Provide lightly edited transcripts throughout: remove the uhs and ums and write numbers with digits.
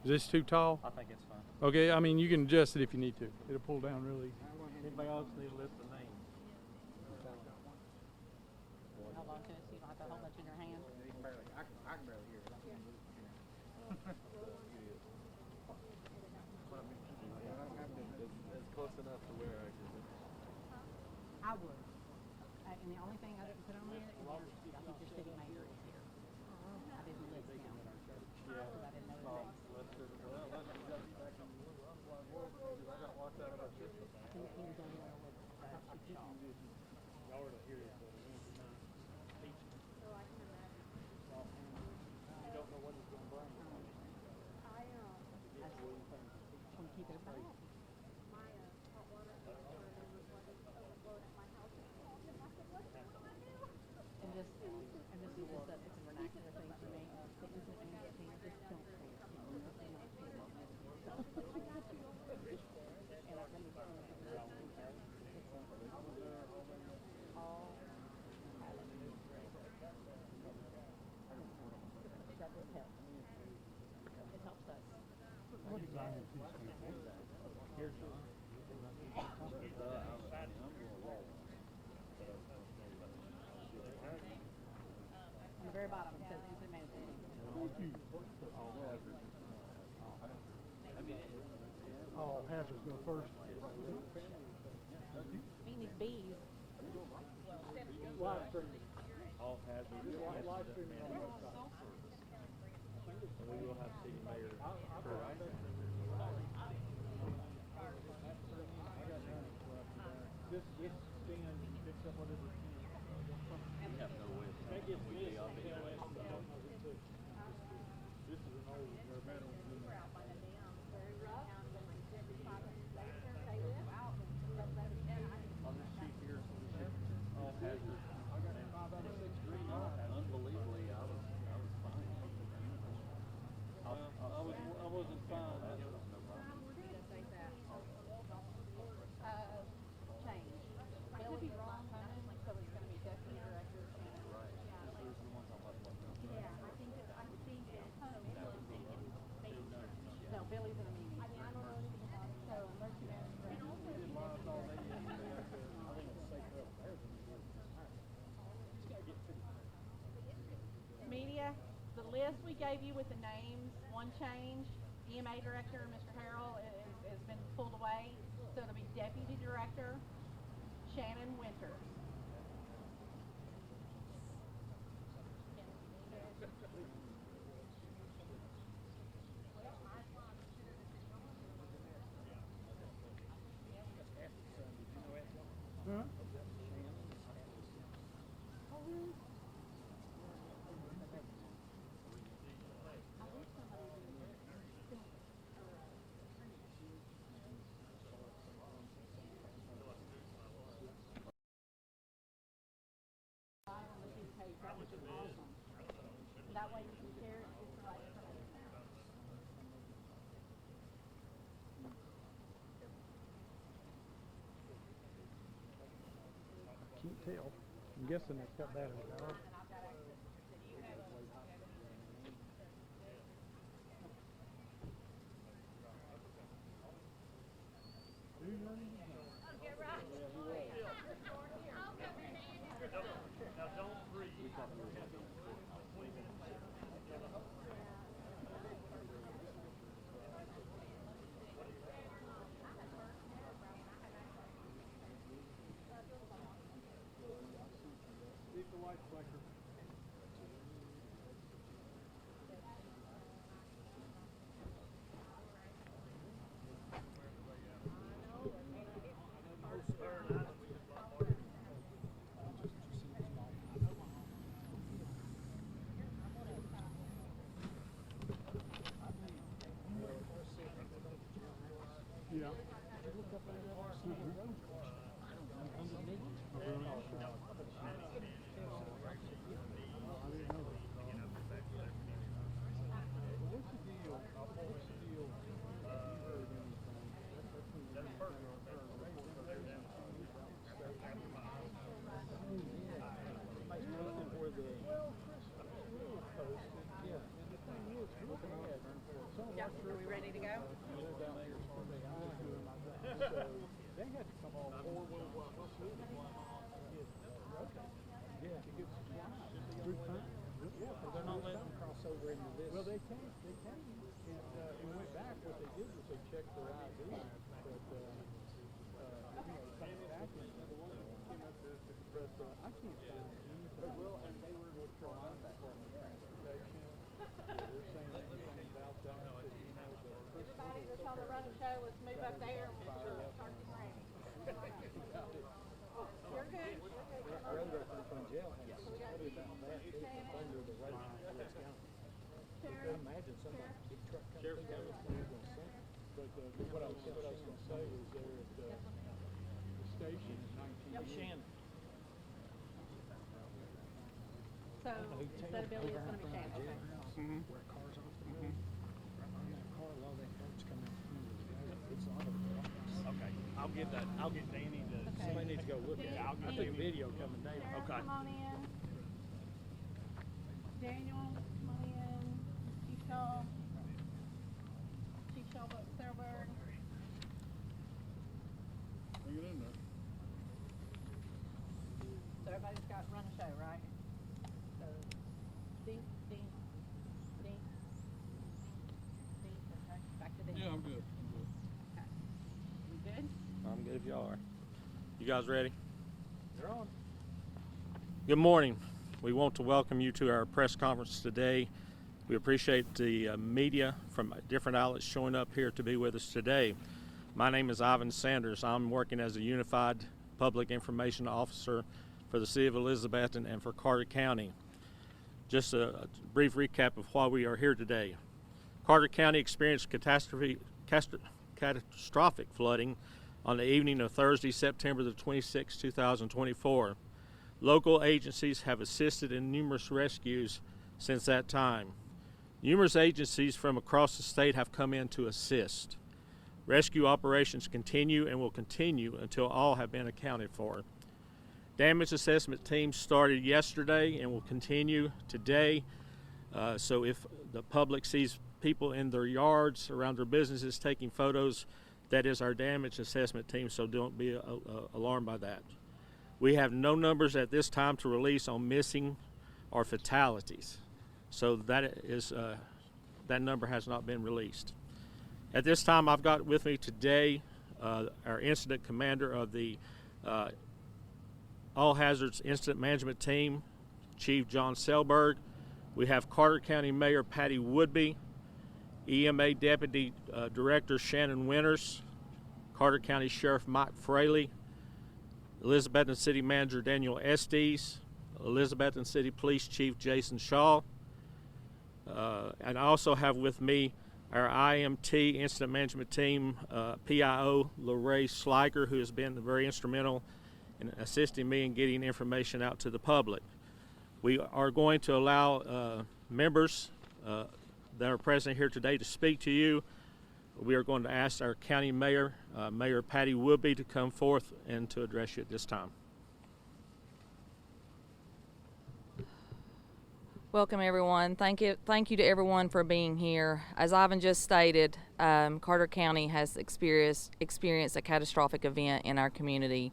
Is this too tall? I think it's fine. Okay, I mean, you can adjust it if you need to. It'll pull down really. Anybody else need to lift the name? Hold on to it so you don't have to hold much in your hand. I can barely hear it. It's close enough to where I can. I would. And the only thing I didn't put on there is I think your city mayor is here. I didn't list him. Because I didn't know his name. He was on there with Chief Shaw. You don't know what he's going to bring. I just want to keep it back. And this is just it's a vernacular thing for me. The instant thing, just don't say it. And I really all that just helps. It helps us. Here's On the very bottom, it says instant manager. All hazards go first. Feeding these bees. live streaming. All hazards. Live streaming on the website. And we will have city mayor. This stand picks up whatever it can. We have no way. That gets We this. be up anyway. This is an old veteran. On this sheet here, all hazards. Unbelievably, I was fine. I wasn't fine. Change. I could be wrong, so it's going to be deputy director. Right. This is the one talking about what? No, Billy's in a meeting. So emergency media, the list we gave you with the names, one change. EMA director, Mr. Harrell, has been pulled away. So it'll be deputy director, Shannon Winters. Huh? That way you can share it with the right information. Can't tell. I'm guessing it's got battery power. Leave the light flicker. Yeah. Yeah. Are we ready to go? They had to come off They're not letting them cross over into this. Well, they came, and went back. What they did was they checked their ID, but coming back and but I can't find anything. Well, and they were North Carolina for protection. They're saying anything about that. Everybody that's on the running show, let's move up there and we'll start getting ready. You're good. Our other from jail has studied about that. It's under the right now. I imagine somebody, big truck comes through there, it's gonna sink. But what I was gonna say is there at the station in 19 Shannon. So, instead of Billy, it's gonna be Shannon, okay. Where cars off the road. Right behind that car, a lot of that cart's coming from. It's on the Okay, I'll get Danny to. Okay. Somebody needs to go look at it. I'll I get took a video coming down. Sarah, Okay. come on in. Daniel, come on in. Chief Shaw. Chief Shaw, Sarahberg. Bring it in there. So everybody's got run a show, right? So, Dink, Dink, Dink, Dink, okay, back to Dink. Yeah, I'm good. Okay. We good? I'm good if y'all are. You guys ready? They're on. Good morning. We want to welcome you to our press conference today. We appreciate the media from different outlets showing up here to be with us today. My name is Ivan Sanders. I'm working as a Unified Public Information Officer for the City of Elizabethton and for Carter County. Just a brief recap of why we are here today. Carter County experienced catastrophic flooding on the evening of Thursday, September the 26th, 2024. Local agencies have assisted in numerous rescues since that time. Numerous agencies from across the state have come in to assist. Rescue operations continue and will continue until all have been accounted for. Damage assessment teams started yesterday and will continue today. So if the public sees people in their yards, around their businesses taking photos, that is our damage assessment team, so don't be alarmed by that. We have no numbers at this time to release on missing or fatalities. So that number has not been released. At this time, I've got with me today our incident commander of the All Hazards Incident Management Team, Chief John Selberg. We have Carter County Mayor Patty Woodby, EMA Deputy Director Shannon Winters, Carter County Sheriff Mike Fraley, Elizabethton City Manager Daniel Estes, Elizabethton City Police Chief Jason Shaw, and I also have with me our IMT Incident Management Team, PIO Lorraine Sliker, who has been very instrumental in assisting me in getting information out to the public. We are going to allow members that are present here today to speak to you. We are going to ask our county mayor, Mayor Patty Woodby, to come forth and to address you at this time. Welcome, everyone. Thank you to everyone for being here. As Ivan just stated, Carter County has experienced a catastrophic event in our community.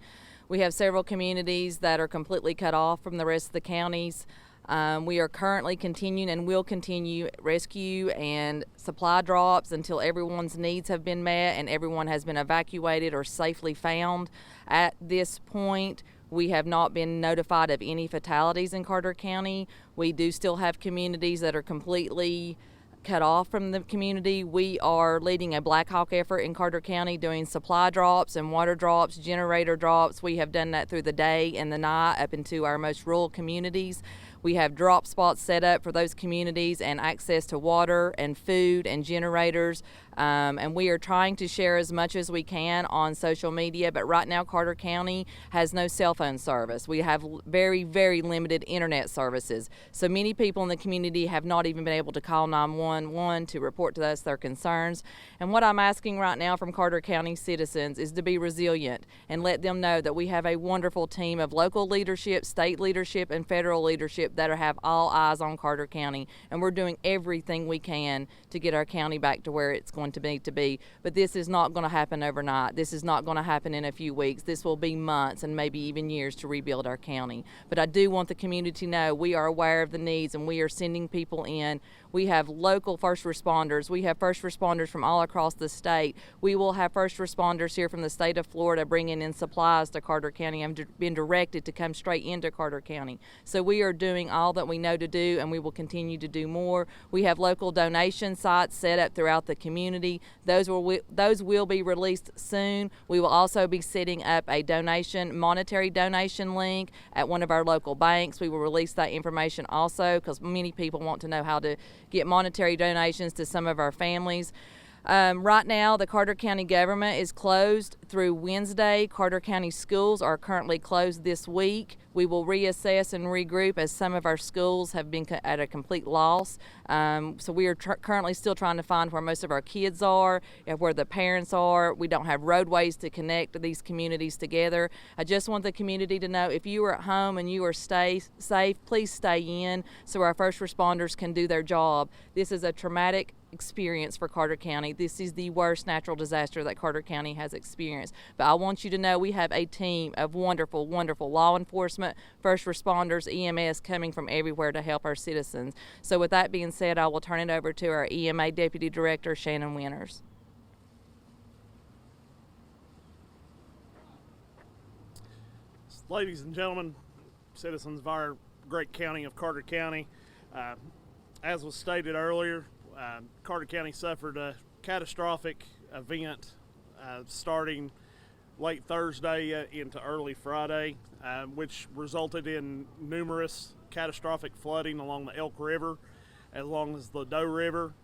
We have several communities that are completely cut off from the rest of the counties. We are currently continuing and will continue rescue and supply drops until everyone's needs have been met and everyone has been evacuated or safely found. At this point, we have not been notified of any fatalities in Carter County. We do still have communities that are completely cut off from the community. We are leading a Black Hawk effort in Carter County doing supply drops and water drops, generator drops. We have done that through the day and the night up into our most rural communities. We have drop spots set up for those communities and access to water and food and generators. And we are trying to share as much as we can on social media, but right now Carter County has no cell phone service. We have very, very limited internet services. So many people in the community have not even been able to call 911 to report to us their concerns. And what I'm asking right now from Carter County citizens is to be resilient and let them know that we have a wonderful team of local leadership, state leadership, and federal leadership that have all eyes on Carter County, and we're doing everything we can to get our county back to where it's going to be. But this is not going to happen overnight. This is not going to happen in a few weeks. This will be months and maybe even years to rebuild our county. But I do want the community to know we are aware of the needs, and we are sending people in. We have local first responders. We have first responders from all across the state. We will have first responders here from the state of Florida bringing in supplies to Carter County. I've been directed to come straight into Carter County. So we are doing all that we know to do, and we will continue to do more. We have local donation sites set up throughout the community. Those will be released soon. We will also be setting up a monetary donation link at one of our local banks. We will release that information also, because many people want to know how to get monetary donations to some of our families. Right now, the Carter County government is closed through Wednesday. Carter County schools are currently closed this week. We will reassess and regroup as some of our schools have been at a complete loss. So we are currently still trying to find where most of our kids are, where the parents are. We don't have roadways to connect these communities together. I just want the community to know, if you are at home and you are safe, please stay in so our first responders can do their job. This is a traumatic experience for Carter County. This is the worst natural disaster that Carter County has experienced. But I want you to know we have a team of wonderful, wonderful law enforcement, first responders, EMS coming from everywhere to help our citizens. So with that being said, I will turn it over to our EMA Deputy Director, Shannon Winters. Ladies and gentlemen, citizens of our great county of Carter County, as was stated earlier, Carter County suffered a catastrophic event starting late Thursday into early Friday, which resulted in numerous catastrophic flooding along the Elk River as long as the Doe River.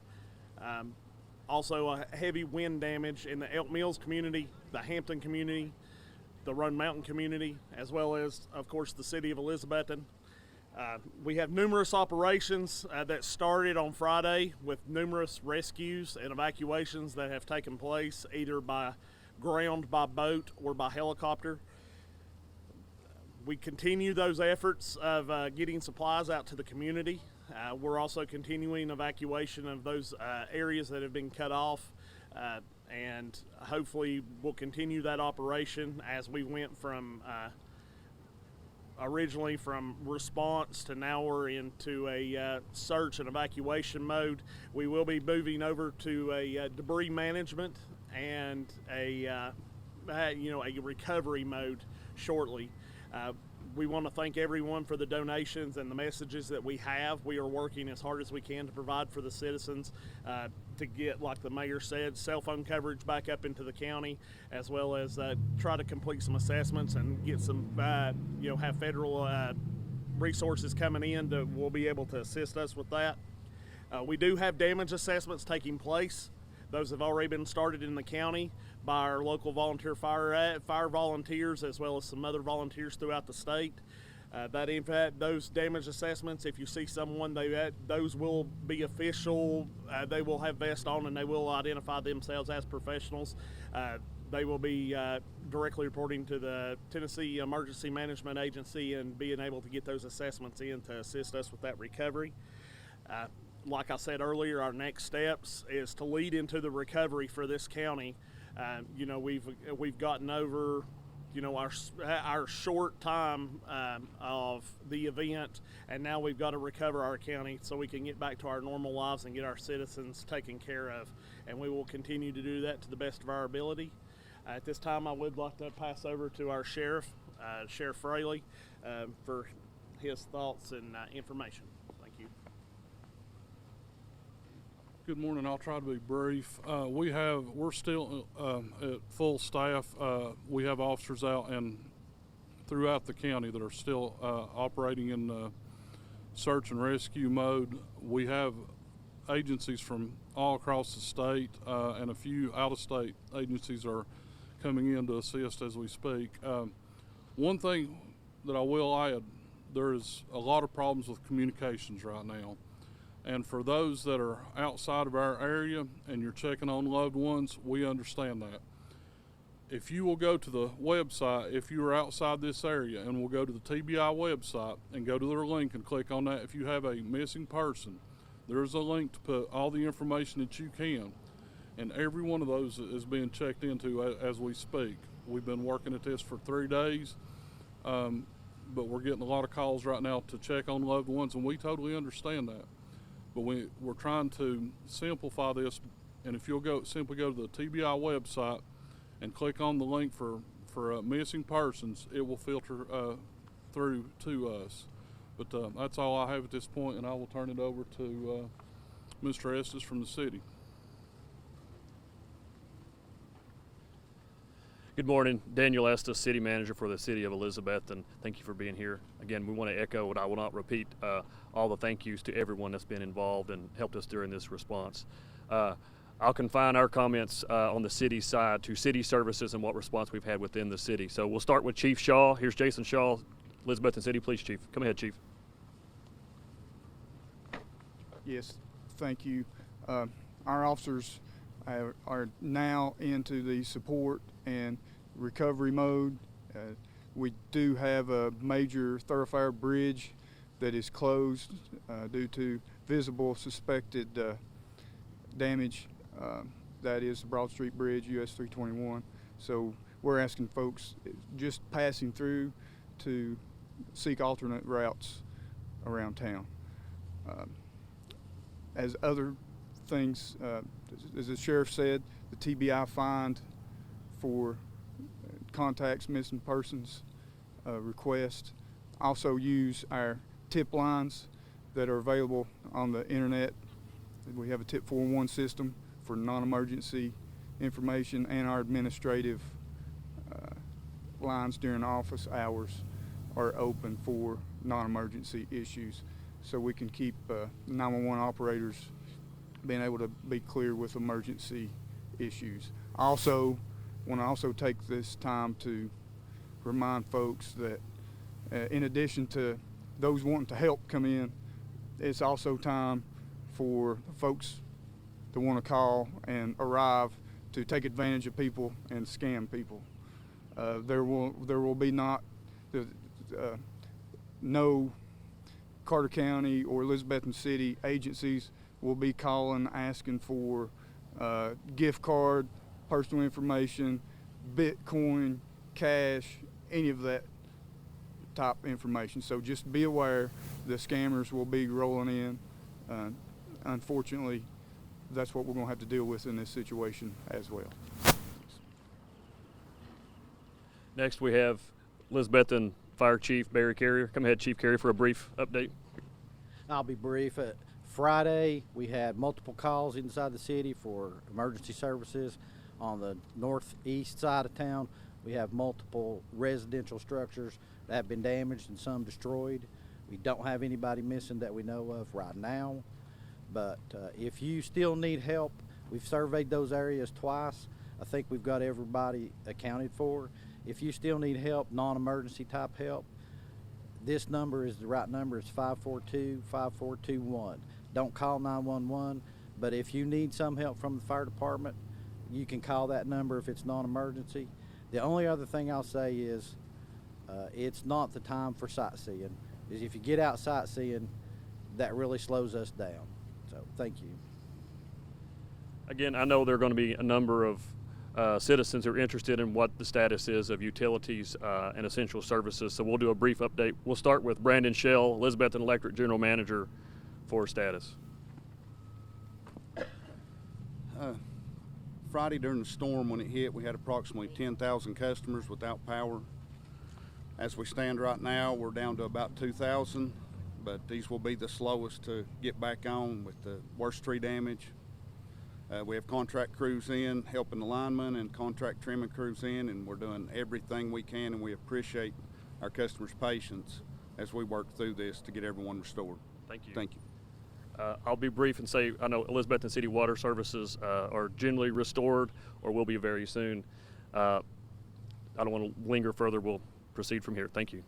Also a heavy wind damage in the Elk Mills community, the Hampton community, the Roan Mountain community, as well as, of course, the city of Elizabethton. We have numerous operations that started on Friday with numerous rescues and evacuations that have taken place either by ground, by boat, or by helicopter. We continue those efforts of getting supplies out to the community. We're also continuing evacuation of those areas that have been cut off, and hopefully we'll continue that operation as we went from originally from response to now we're into a search and evacuation mode. We will be moving over to a debris management and a recovery mode shortly. We want to thank everyone for the donations and the messages that we have. We are working as hard as we can to provide for the citizens to get, like the mayor said, cell phone coverage back up into the county, as well as try to complete some assessments and get some, have federal resources coming in that will be able to assist us with that. We do have damage assessments taking place. Those have already been started in the county by our local volunteer fire volunteers, as well as some other volunteers throughout the state. Those damage assessments, if you see someone, those will be official. They will have vests on and they will identify themselves as professionals. They will be directly reporting to the Tennessee Emergency Management Agency and being able to get those assessments in to assist us with that recovery. Like I said earlier, our next steps is to lead into the recovery for this county. We've gotten over, our short time of the event, and now we've got to recover our county so we can get back to our normal lives and get our citizens taken care of. And we will continue to do that to the best of our ability. At this time, I would like to pass over to our sheriff, Sheriff Fraley, for his thoughts and information. Thank you. Good morning. I'll try to be brief. We're still at full staff. We have officers out and throughout the county that are still operating in search and rescue mode. We have agencies from all across the state, and a few out-of-state agencies are coming in to assist as we speak. One thing that I will add, there is a lot of problems with communications right now. And for those that are outside of our area and you're checking on loved ones, we understand that. if you will go to the website, if you are outside this area, and will go to the TBI website and go to their link and click on that, if you have a missing person, there's a link to put all the information that you can. And every one of those is being checked into as we speak. We've been working at this for 3 days, but we're getting a lot of calls right now to check on loved ones, and we totally understand that. But we're trying to simplify this, and if you'll simply go to the TBI website and click on the link for missing persons, it will filter through to us. But that's all I have at this point, and I will turn it over to Mr. Estes from the city. Good morning, Daniel Estes, City Manager for the City of Elizabeth, and thank you for being here. Again, we want to echo, what I will not repeat, all the thank yous to everyone that's been involved and helped us during this response. I'll confine our comments on the city side to city services and what response we've had within the city. So we'll start with Chief Shaw. Here's Jason Shaw, Elizabethton City Police Chief. Come ahead, Chief. Yes, thank you. Our officers are now into the support and recovery mode. We do have a major thoroughfare bridge that is closed due to visible suspected damage. That is the Broad Street Bridge, US 321. So we're asking folks just passing through to seek alternate routes around town. As other things, as the sheriff said, the TBI find for contacts, missing persons request. Also use our tip lines that are available on the internet. We have a tip 411 system for non-emergency information, and our administrative lines during office hours are open for non-emergency issues, so we can keep 911 operators being able to be clear with emergency issues. Also, want to also take this time to remind folks that in addition to those wanting to help come in, it's also time for folks to want to call and arrive to take advantage of people and scam people. There will be no Carter County or Elizabethton City agencies will be calling asking for gift card, personal information, Bitcoin, cash, any of that type information. So just be aware the scammers will be rolling in. Unfortunately, that's what we're going to have to deal with in this situation as well. Next, we have Elizabethton Fire Chief Barry Carrier. Come ahead, Chief Carrier, for a brief update. I'll be brief. Friday, we had multiple calls inside the city for emergency services. On the northeast side of town, we have multiple residential structures that have been damaged and some destroyed. We don't have anybody missing that we know of right now, but if you still need help, we've surveyed those areas twice. I think we've got everybody accounted for. If you still need help, non-emergency type help, this number is the right number. It's 542-5421. Don't call 911, but if you need some help from the fire department, you can call that number if it's non-emergency. The only other thing I'll say is it's not the time for sightseeing. Is if you get out sightseeing, that really slows us down. So thank you. Again, I know there are going to be a number of citizens who are interested in what the status is of utilities and essential services, so we'll do a brief update. We'll start with Brandon Shell, Elizabethton Electric General Manager, for status. Friday during the storm, when it hit, we had approximately 10,000 customers without power. As we stand right now, we're down to about 2,000, but these will be the slowest to get back on with the worst tree damage. We have contract crews in helping the linemen and contract trimming crews in, and we're doing everything we can, and we appreciate our customers' patience as we work through this to get everyone restored. Thank you. Thank you. I'll be brief and say I know Elizabethton City Water Services are generally restored or will be very soon. I don't want to linger further. We'll proceed from here. Thank you.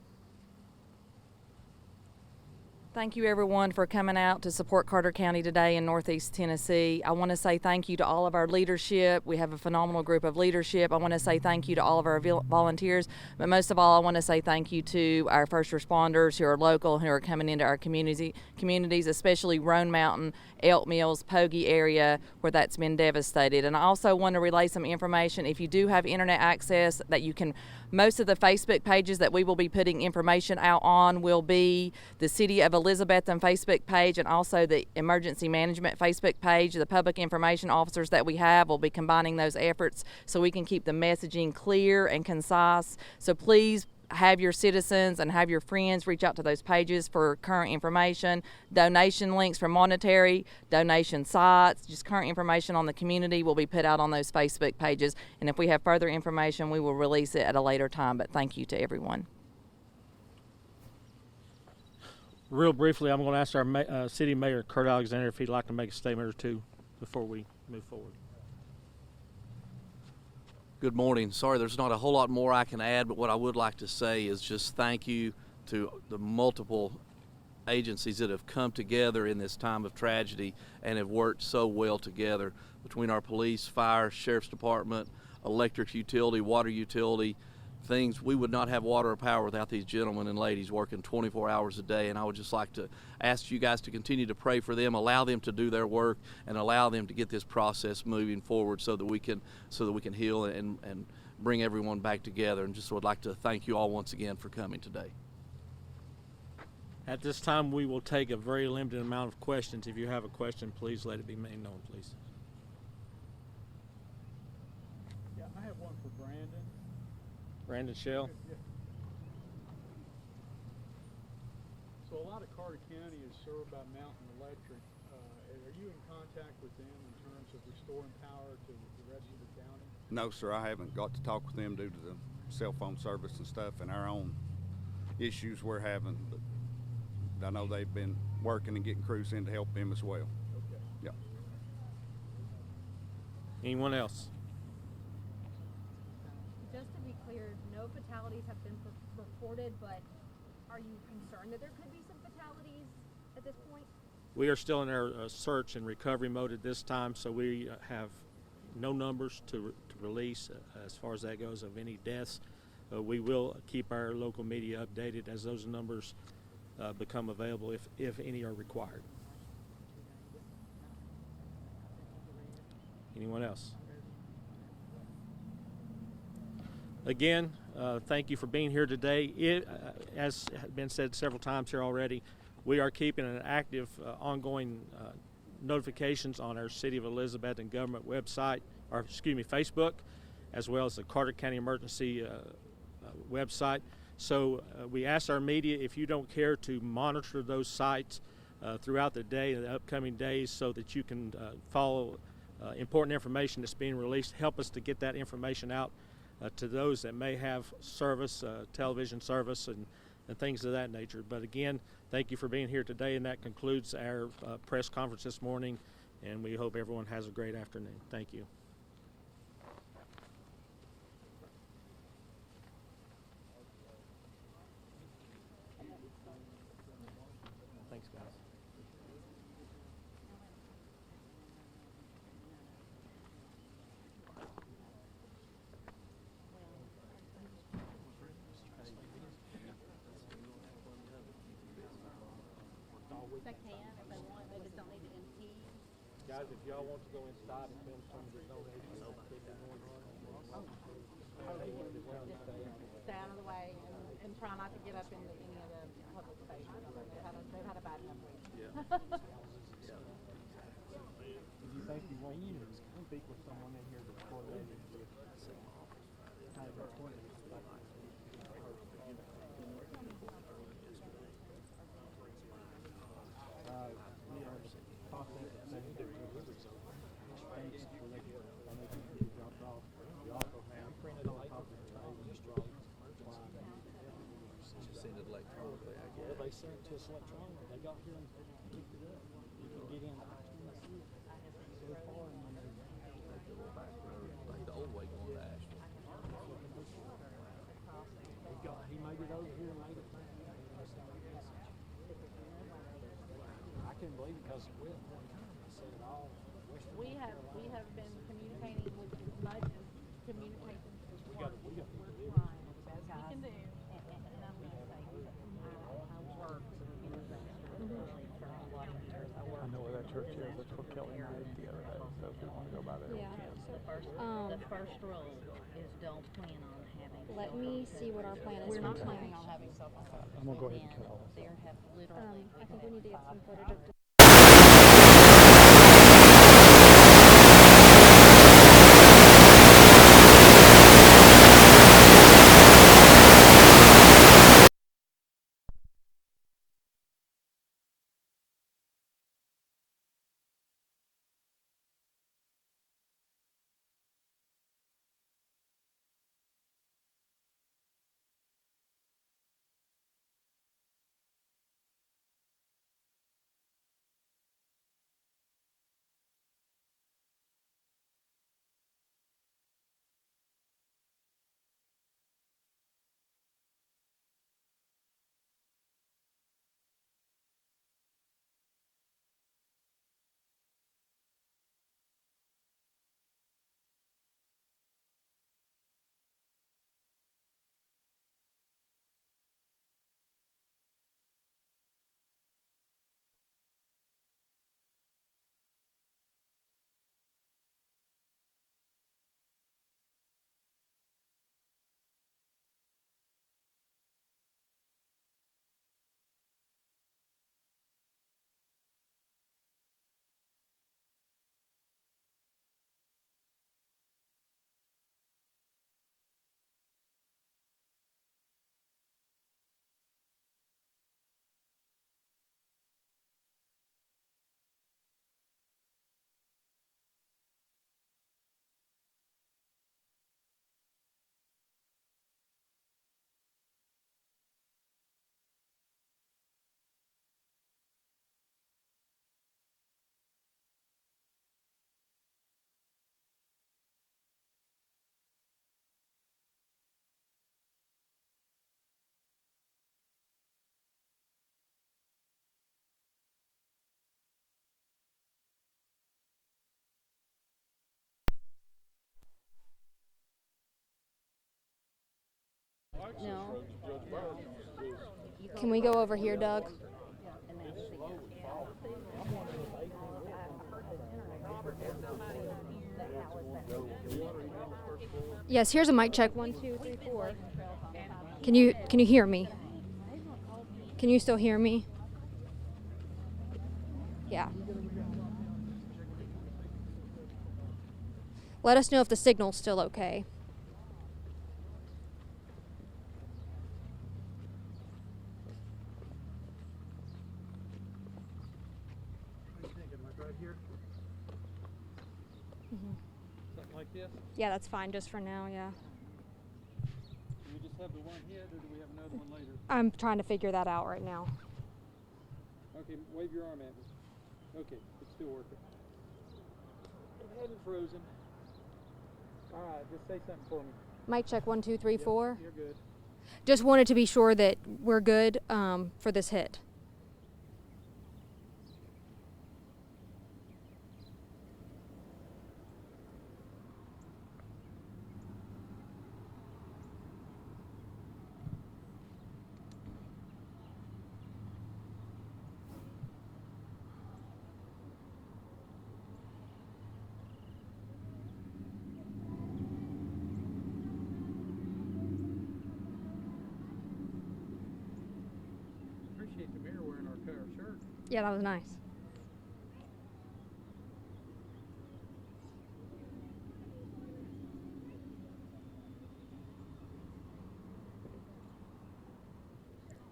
Thank you, everyone, for coming out to support Carter County today in Northeast Tennessee. I want to say thank you to all of our leadership. We have a phenomenal group of leadership. I want to say thank you to all of our volunteers, but most of all, I want to say thank you to our first responders who are local, who are coming into our communities, especially Roan Mountain, Elk Mills, Pogie area, where that's been devastated. And I also want to relay some information. If you do have internet access, that you can, most of the Facebook pages that we will be putting information out on will be the City of Elizabethton Facebook page and also the Emergency Management Facebook page. The public information officers that we have will be combining those efforts so we can keep the messaging clear and concise. So please have your citizens and have your friends reach out to those pages for current information, donation links for monetary, donation sites, just current information on the community will be put out on those Facebook pages. And if we have further information, we will release it at a later time. But thank you to everyone. Real briefly, I'm going to ask our City Mayor, Kurt Alexander, if he'd like to make a statement or two before we move forward. Good morning. Sorry, there's not a whole lot more I can add, but what I would like to say is just thank you to the multiple agencies that have come together in this time of tragedy and have worked so well together between our police, fire, sheriff's department, electric utility, water utility, things. We would not have water or power without these gentlemen and ladies working 24 hours a day, and I would just like to ask you guys to continue to pray for them, allow them to do their work, and allow them to get this process moving forward so that we can heal and bring everyone back together. And just would like to thank you all once again for coming today. At this time, we will take a very limited amount of questions. If you have a question, please let it be made known, please. Yeah, I have one for Brandon. Brandon Shell. So a lot of Carter County is served by Mountain Electric. Are you in contact with them in terms of restoring power to the rest of the county? No, sir, I haven't got to talk with them due to the cell phone service and stuff and our own issues we're having. But I know they've been working and getting crews in to help them as well. Okay. Yeah. Anyone else? Just to be clear, no fatalities have been reported, but are you concerned that there could be some fatalities at this point? We are still in our search and recovery mode at this time, so we have no numbers to release as far as that goes of any deaths. We will keep our local media updated as those numbers become available, if any are required. Anyone else? Again, thank you for being here today. As has been said several times here already, we are keeping an active, ongoing notifications on our City of Elizabethton government website, or Facebook, as well as the Carter County Emergency website. So we ask our media, if you don't care, to monitor those sites throughout the day and the upcoming days so that you can follow important information that's being released. Help us to get that information out to those that may have service, television service, and things of that nature. But again, thank you for being here today, and that concludes our press conference this morning, and we hope everyone has a great afternoon. Thank you. Thanks, guys. They can if they want, they just don't need to impede. Guys, if y'all want to go inside and film some of the donations that could be going on. Stay out of the way and try not to get up into any of the public spaces. They've had a bad enough week. Do you think you want to speak with someone in here before they do? They sent it to us electronically. They got here and picked it up. You can get in I-20 so far, and then The old way going to Asheville. he made it over here and made it back. Because we at one time, they said all Western. We have been communicating with as much as communication as We gotta we're do trying as best we can do. And I'm gonna say, I work in disaster relief for a lot of years. I work. I know where that church is. That's where Kelly and I ate the other day. So if we want to go by there, Yeah. we can. The first rule is don't plan on having. Let me see what our plan is. We're for not tonight. planning on having cell phone service. I'm gonna go ahead and cut all this. There have literally. I think we need to get some footage of the No. Can we go over here, Doug? Yes, here's a mic check. 1, 2, 3, 4. Can you hear me? Can you still hear me? Yeah. Let us know if the signal's still okay. Something like this? Yeah, that's fine just for now, yeah. Do we just have the one hit, or do we have another one later? I'm trying to figure that out right now. Okay, wave your arm at me. Okay, it's still working. It hasn't frozen. All right, just say something for me. Mic check 1, 2, 3, 4. You're good. Just wanted to be sure that we're good for this hit. Appreciate the mirror wearing our color shirt. Yeah, that was nice.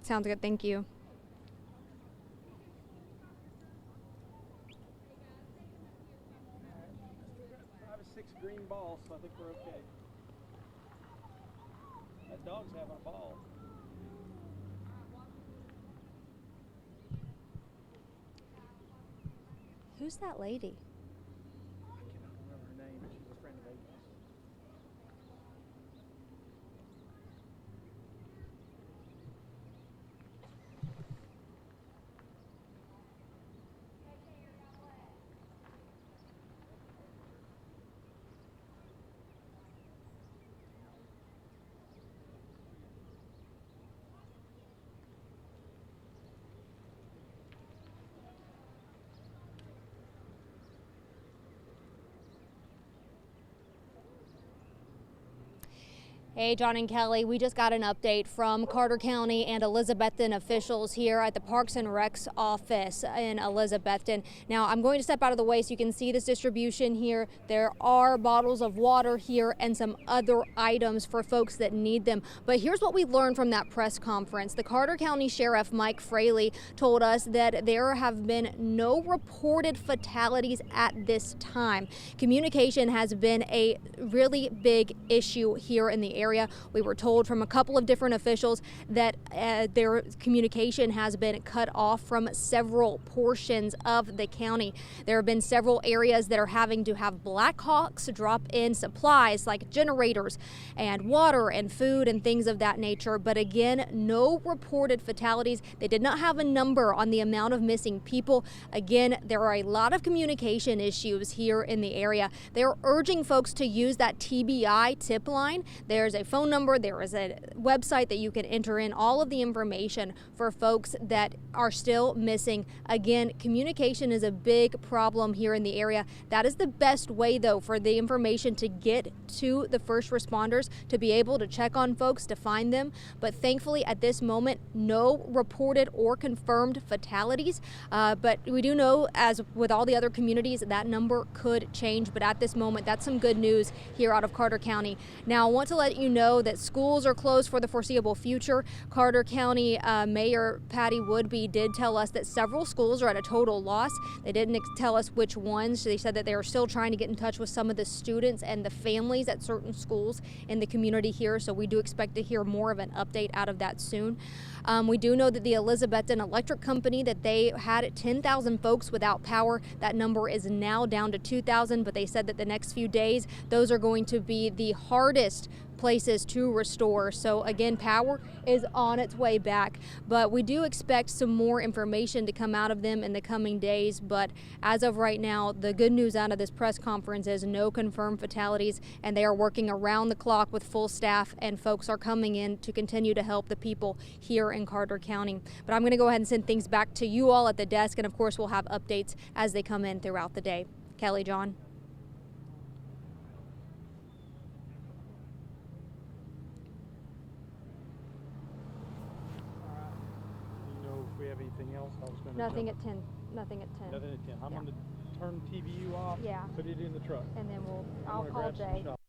Sounds good, thank you. 5 or 6 green balls, so I think we're okay. That dog's having a ball. Who's that lady? I cannot remember her name, but she's a friend of Aiden's. Hey, John and Kelly, we just got an update from Carter County and Elizabethton officials here at the Parks and Recs office in Elizabethton. Now, I'm going to step out of the way so you can see this distribution here. There are bottles of water here and some other items for folks that need them. But here's what we learned from that press conference. The Carter County Sheriff Mike Fraley told us that there have been no reported fatalities at this time. Communication has been a really big issue here in the area. We were told from a couple of different officials that their communication has been cut off from several portions of the county. There have been several areas that are having to have Blackhawks drop in supplies like generators and water and food and things of that nature. But again, no reported fatalities. They did not have a number on the amount of missing people. Again, there are a lot of communication issues here in the area. They're urging folks to use that TBI tip line. There's a phone number, there is a website that you can enter in all of the information for folks that are still missing. Again, communication is a big problem here in the area. That is the best way, though, for the information to get to the first responders, to be able to check on folks, to find them. But thankfully, at this moment, no reported or confirmed fatalities. But we do know, as with all the other communities, that number could change. But at this moment, that's some good news here out of Carter County. Now, I want to let you know that schools are closed for the foreseeable future. Carter County Mayor Patty Woodby did tell us that several schools are at a total loss. They didn't tell us which ones. They said that they are still trying to get in touch with some of the students and the families at certain schools in the community here, so we do expect to hear more of an update out of that soon. We do know that the Elizabethton Electric Company, that they had 10,000 folks without power. That number is now down to 2,000, but they said that the next few days, those are going to be the hardest places to restore. So again, power is on its way back, but we do expect some more information to come out of them in the coming days. But as of right now, the good news out of this press conference is no confirmed fatalities, and they are working around the clock with full staff, and folks are coming in to continue to help the people here in Carter County. But I'm going to go ahead and send things back to you all at the desk, and of course we'll have updates as they come in throughout the day. Kelly, John. You know if we have anything else? I was gonna Nothing jump- at 10. Nothing at 10. Nothing at 10. I'm Yeah. gonna turn TVU off. Yeah. Put it in the truck. And then I'm I'll gonna call grab some Jay. shot.